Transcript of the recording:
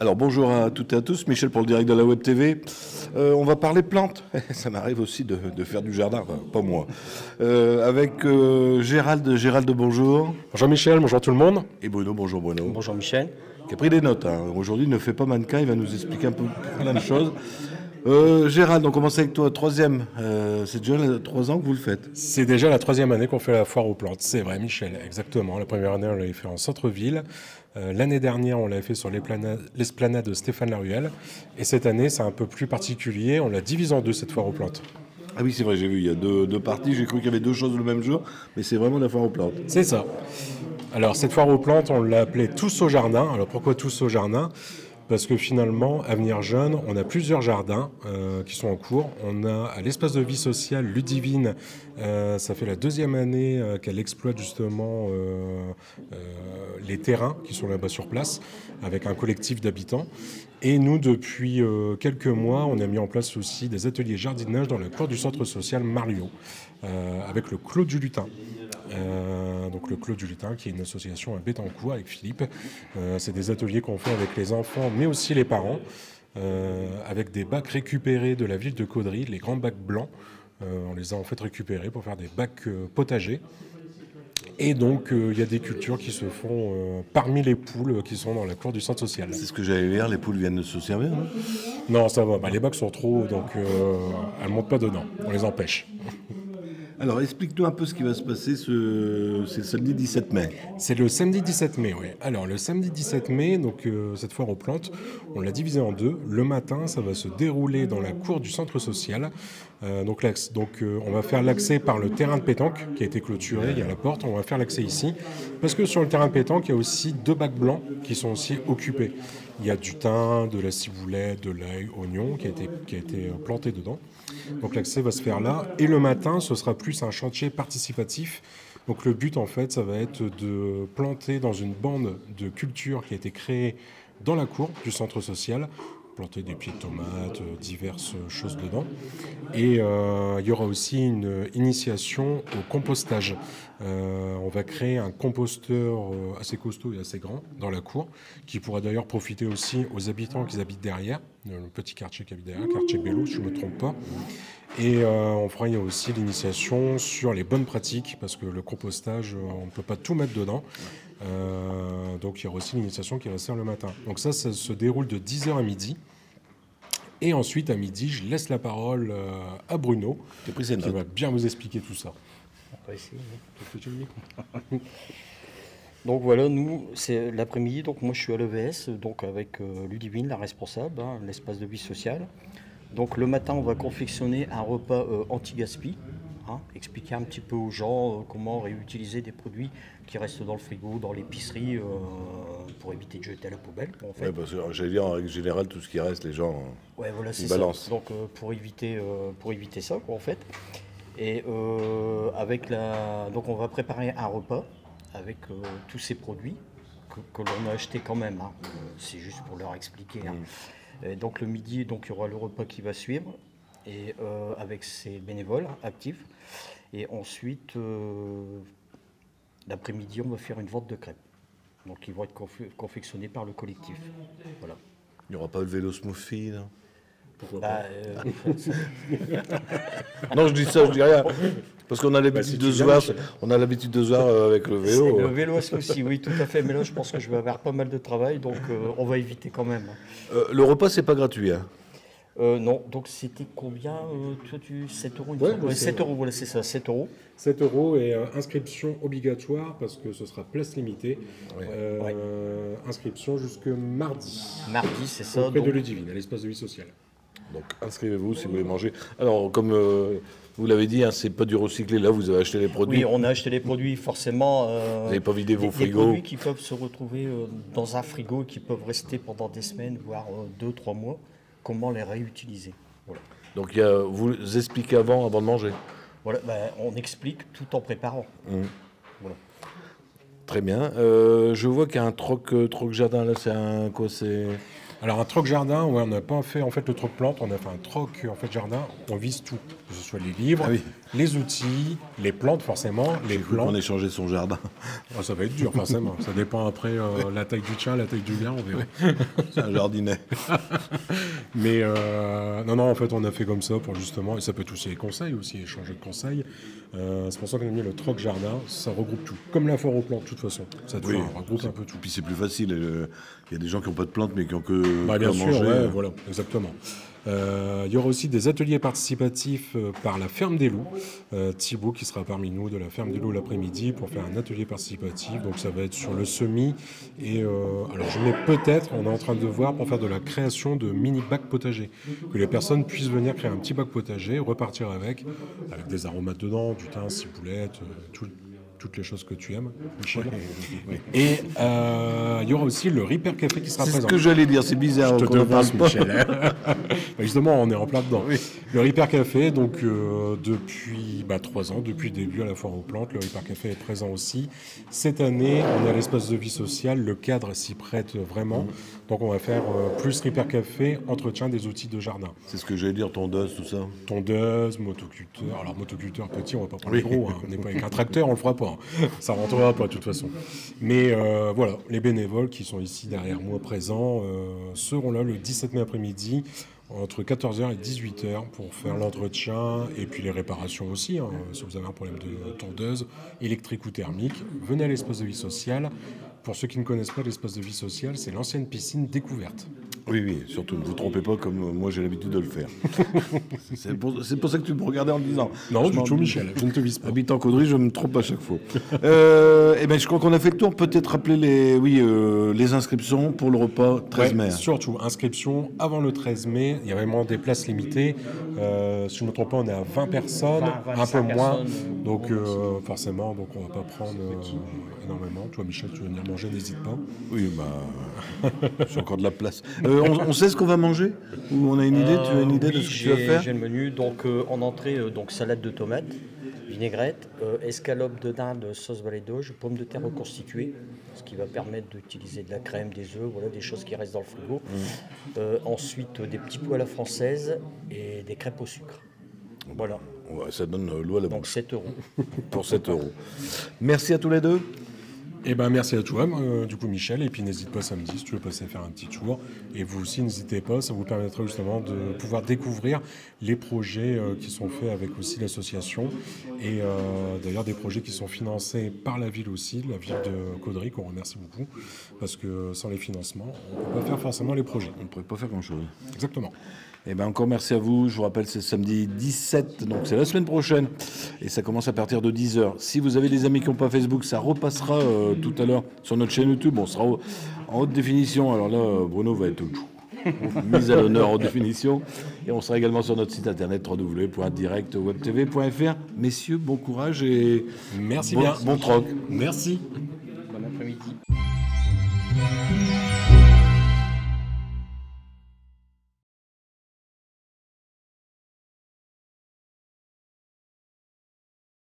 Alors bonjour à toutes et à tous, Michel pour le direct de la Web TV. On va parler plantes, ça m'arrive aussi de faire du jardin, enfin, pas moi. Avec Gérald, bonjour. Bonjour Michel, bonjour tout le monde. Et Bruno, bonjour Bruno. Bonjour Michel. Qui a pris des notes. Aujourd'hui, il ne fait pas mannequin, il va nous expliquer un peu plein de choses. Gérald, on commence avec toi, troisième. C'est déjà 3 ans que vous le faites. C'est déjà la 3e année qu'on fait la foire aux plantes. C'est vrai Michel, exactement. La première année, on l'avait fait en centre-ville. L'année dernière, on l'avait fait sur l'esplanade de Stéphane Laruelle. Et cette année, c'est un peu plus particulier. On l'a divisé en deux, cette foire aux plantes. Ah oui, c'est vrai, j'ai vu, il y a deux parties. J'ai cru qu'il y avait 2 choses le même jour, mais c'est vraiment la foire aux plantes. C'est ça. Alors, cette foire aux plantes, on l'a appelée Tous au jardin. Alors, pourquoi Tous au jardin ? Parce que finalement, Avenir Jeune, on a plusieurs jardins qui sont en cours. On a à l'espace de vie sociale Ludivine, ça fait la 2e année qu'elle exploite justement les terrains qui sont là-bas sur place, avec un collectif d'habitants. Et nous, depuis quelques mois, on a mis en place aussi des ateliers jardinage dans la cour du centre social Marliot, avec le Clos du Lutin. Donc le Clos du Lutin, qui est une association à Bettencourt avec Philippe. C'est des ateliers qu'on fait avec les enfants, mais aussi les parents, avec des bacs récupérés de la ville de Caudry, les grands bacs blancs. On les a en fait récupérés pour faire des bacs potagers. Et donc, il y a des cultures qui se font parmi les poules qui sont dans la cour du centre social. C'est ce que j'allais dire, les poules viennent de se servir, non ? Non, ça va. Les bacs sont trop hauts, donc elles ne montent pas dedans. On les empêche. Alors, explique-nous un peu ce qui va se passer, c'est le samedi 17 mai. C'est le samedi 17 mai, oui. Alors, le samedi 17 mai, donc, cette foire aux plantes, on l'a divisé en deux. Le matin, ça va se dérouler dans la cour du centre social. Donc, on va faire l'accès par le terrain de pétanque qui a été clôturé, il y a la porte, on va faire l'accès ici. Parce que sur le terrain de pétanque, il y a aussi 2 bacs blancs qui sont aussi occupés. Il y a du thym, de la ciboulette, de l'ail, oignon qui a été planté dedans. Donc l'accès va se faire là. Et le matin, ce sera plus un chantier participatif. Donc le but, en fait, ça va être de planter dans une bande de culture qui a été créée dans la cour du centre social, planter des pieds de tomates, diverses choses dedans. Et il y aura aussi une initiation au compostage. On va créer un composteur assez costaud et assez grand dans la cour, qui pourra d'ailleurs profiter aussi aux habitants qui habitent derrière, le petit quartier qui habite derrière, quartier Bello, si je ne me trompe pas. Et on fera aussi l'initiation sur les bonnes pratiques, parce que le compostage, on ne peut pas tout mettre dedans. Donc il y aura aussi l'initiation qui va se faire le matin. Donc ça se déroule de 10h à midi. Et ensuite, à midi, je laisse la parole à Bruno, qui va bien vous expliquer tout ça. On va essayer. Donc voilà, nous, c'est l'après-midi. Donc moi, je suis à l'EVS, donc avec Ludivine, la responsable, l'espace de vie sociale. Donc le matin, on va confectionner un repas anti-gaspi, expliquer un petit peu aux gens comment réutiliser des produits qui restent dans le frigo, dans l'épicerie, pour éviter de jeter à la poubelle. En fait. Ouais, parce que j'allais dire, en règle générale, tout ce qui reste, les gens voilà, c'est balancent. Ça. Donc pour éviter ça, quoi, en fait. Et donc on va préparer un repas avec tous ces produits que l'on a achetés quand même. C'est juste pour leur expliquer. Et donc le midi, donc, il y aura le repas qui va suivre, et avec ces bénévoles actifs. Et ensuite, l'après-midi, on va faire une vente de crêpes. Donc ils vont être confectionnés par le collectif. Voilà. Il n'y aura pas le vélo smoothie, non ? Non, je dis ça, je dis rien. Parce qu'on a l'habitude de se voir, avec le vélo. Le vélo à smoothie, oui, tout à fait. Mais là, je pense que je vais avoir pas mal de travail, donc on va éviter quand même. Le repas, c'est pas gratuit, hein ? Non, donc c'était combien 7 euros, 7 euros, voilà, c'est ça, 7 euros. 7 euros et inscription obligatoire parce que ce sera place limitée. Inscription jusque mardi. Mardi, c'est ça. Auprès de Ludivine, à l'espace de vie sociale. Donc inscrivez-vous si vous voulez manger. Alors, comme vous l'avez dit, c'est pas du recyclé. Là, vous avez acheté les produits. Oui, on a acheté les produits, forcément. Vous n'avez pas vidé vos frigos. Des produits qui peuvent se retrouver dans un frigo et qui peuvent rester pendant des semaines, voire 2-3 mois. Comment les réutiliser. Voilà. Donc vous expliquez avant de manger. Voilà, on explique tout en préparant. Voilà. Très bien. Je vois qu'il y a un troc jardin là. C'est un quoi ? Alors un troc jardin, ouais, on n'a pas fait en fait le troc plante, on a fait un troc en fait jardin, on vise tout, que ce soit les livres, les outils, les plantes forcément, les plantes. On échangeait son jardin. Oh, ça va être dur forcément, ça dépend après la taille du tien, la taille du mien, on verra. C'est un jardinet. Mais non, en fait on a fait comme ça pour justement, et ça peut toucher les conseils aussi, échanger de conseils. C'est pour ça qu'on a mis le troc jardin, ça regroupe tout. Comme la foire aux plantes de toute façon, ça regroupe un peu tout. Puis c'est plus facile, il y a des gens qui n'ont pas de plantes mais qui ont que bien à sûr, manger. ouais, voilà, exactement. Il y aura aussi des ateliers participatifs par la Ferme des Loups. Thibaut qui sera parmi nous de la Ferme des Loups l'après-midi pour faire un atelier participatif. Donc ça va être sur le semis. Et alors je mets peut-être, on est en train de voir pour faire de la création de mini bacs potagers. Que les personnes puissent venir créer un petit bac potager, repartir avec des aromates dedans, du thym, ciboulette, toutes les choses que tu aimes, Michel. Et il y aura aussi le Ripper Café qui sera présent. C'est ce que j'allais dire, c'est bizarre. Je te devance, Michel. Justement, on est en plein dedans. Oui. Le Ripper Café, donc depuis 3 ans, depuis le début à la foire aux plantes, le Ripper Café est présent aussi. Cette année, on a l'espace de vie sociale, le cadre s'y prête vraiment. Donc on va faire plus Ripper Café, entretien des outils de jardin. C'est ce que j'allais dire, tondeuse, tout ça. Tondeuse, motoculteur. Alors motoculteur petit, on va pas prendre le gros. Hein. On n'est pas avec un tracteur, on le fera pas. Ça rentrera pas de toute façon. Mais voilà, les bénévoles qui sont ici derrière moi présents seront là le 17 mai après-midi entre 14h et 18h pour faire l'entretien et puis les réparations aussi. Hein, si vous avez un problème de tondeuse, électrique ou thermique, venez à l'espace de vie sociale. Pour ceux qui ne connaissent pas l'espace de vie sociale, c'est l'ancienne piscine découverte. Oui, surtout ne vous trompez pas comme moi j'ai l'habitude de le faire. c'est pour ça que tu me regardais en me disant. Non, du tout, Michel, je ne te vise pas. Habitant Caudry, je me trompe à chaque fois. Je crois qu'on a fait le tour. Peut-être rappeler les inscriptions pour le repas 13 mai. Surtout, inscription avant le 13 mai. Il y a vraiment des places limitées. Si je ne me trompe pas, on est à 20 personnes, un peu moins. Donc forcément, on ne va pas prendre énormément. Toi, Michel, tu veux venir manger, n'hésite pas. Oui, j'ai encore de la place. On sait ce qu'on va manger? Ou on a une idée? Tu as une idée de ce que tu vas faire? J'ai le menu. Donc en entrée, salade de tomates, vinaigrette, escalope de dinde, sauce vallée d'auge, pommes de terre reconstituées, ce qui va permettre d'utiliser de la crème, des œufs, voilà, des choses qui restent dans le frigo. Ensuite, des petits pois à la française et des crêpes au sucre. Voilà. Ouais, ça donne l'eau à la bouche. Donc 7 €. Pour 7 €. Merci à tous les deux. Merci à toi, du coup Michel, et puis n'hésite pas samedi si tu veux passer faire un petit tour. Et vous aussi, n'hésitez pas, ça vous permettra justement de pouvoir découvrir les projets qui sont faits avec aussi l'association. Et d'ailleurs des projets qui sont financés par la ville aussi, la ville de Caudry, qu'on remercie beaucoup, parce que sans les financements, on ne peut pas faire forcément les projets. On ne pourrait pas faire grand-chose. Exactement. Encore merci à vous. Je vous rappelle, c'est samedi 17, donc c'est la semaine prochaine. Et ça commence à partir de 10h. Si vous avez des amis qui n'ont pas Facebook, ça repassera tout à l'heure sur notre chaîne YouTube. On sera en haute définition. Alors là, Bruno va être mise à l'honneur en haute définition. Et on sera également sur notre site internet www.directwebtv.fr. Messieurs, bon courage et merci bien. Bon troc. Merci.